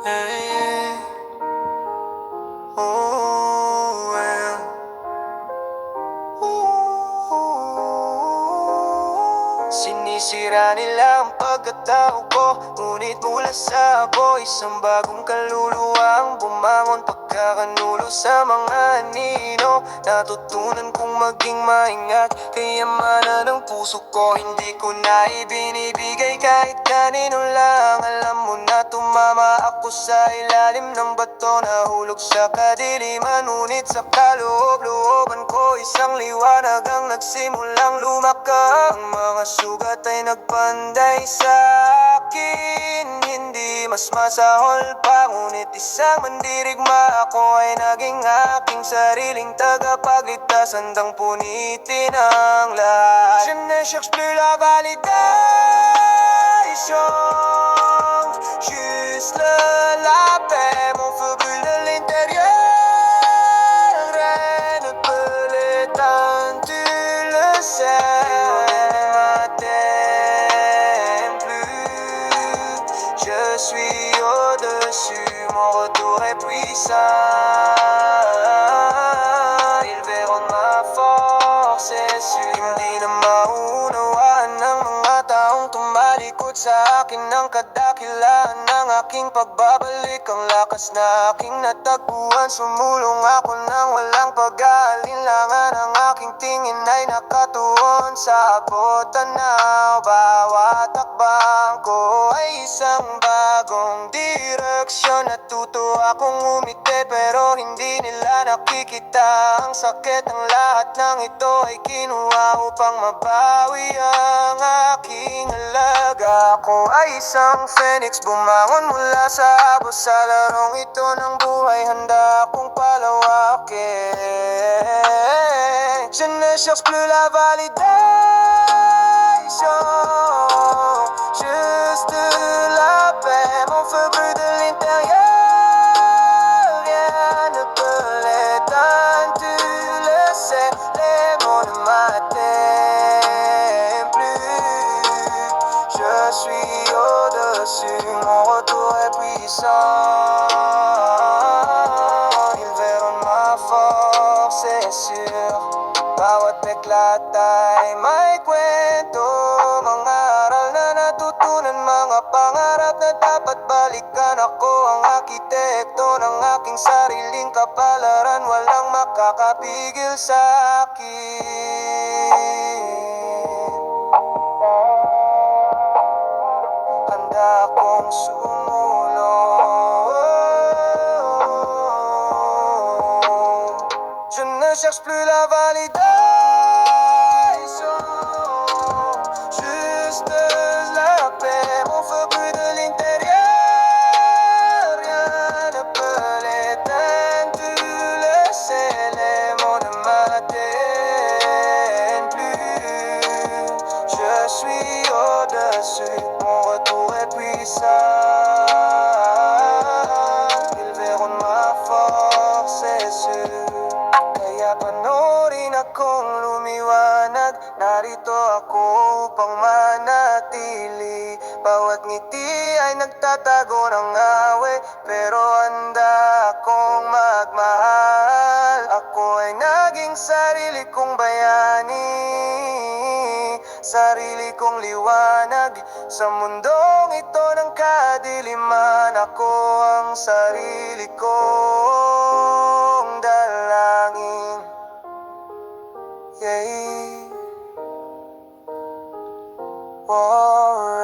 Hey, oh, well. Sinisira nila ang pagkatao ko, ngunit mula sa ako isang bagong kaluluwang bumangon pagkakanulo sa mga anino. Natutunan kong maging maingat, kayamanan ng puso ko hindi ko na ibinibigay kahit kanino lang. Alam mo na tumama ako sa ilalim ng bato, nahulog sa kadiliman, ngunit sa kaloob-looban ko isang liwanag ang nagsimulang lumaka. Ang mga sugat ay nagpanday sa akin, hindi mas masahol pa, ngunit isang mandirigma ako ay naging aking sariling tagapagligtas, handang punitin ang lahat. Je ne cherche plus la validation, juste la paix, mon feu brûle de l'intérieur, rien ne peut l'éteindre, tu le sais. Je suis au-dessus, mon retour est puissant. Ils verront ma force, c'est sûr. Hindi na maunawaan ng mga taong tumalikod sa akin ng kadakilaan ng aking pagbabalik. Ang lakas na aking natagpuan, sumulong ako nang walang pag-aalinlangan. Ang aking tingin ay nakatuon sa abot tanaw. Bawat takbang ko ay isang bagong direksyon. Natuto akong umiti pero hindi nila nakikita ang sakit. Ang lahat ng ito ay kinuha upang mabawi ang aking halaga. Ako ay isang phoenix, bumangon mula sa abo. Sa larong ito ng buhay, handa akong palawakin. Je ne cherche plus la validation, juste la paix, mon feu brûle de l'intérieur, rien ne peut l'éteindre, tu le sais, les mots ne m'atteignent plus, je suis au-dessus, mon retour est puissant, ils verront ma force, c'est sûr. Bawat eklat ay may kwento, mga aral na natutunan, mga pangarap na dapat balikan. Ako ang arkitekto ng aking sariling kapalaran, walang makakapigil sa akin. Handa akong sumulong. Je ne cherche plus la validation, juste la paix, mon feu brûle de l'intérieur, rien ne peut l'éteindre, tu le sais, les mots ne m'atteignent plus, je suis au-dessus, mon retour est puissant, ils verront ma force, c'est sûr. Kaya panoorin akong lumiwanag, narito ako upang manatili. Bawat ngiti ay nagtatago ng awit, pero handa akong magmahal. Ako ay naging sarili kong bayani, sarili kong liwanag sa mundong ito ng kadiliman. Ako ang sarili kong dalangin. Yeah. War.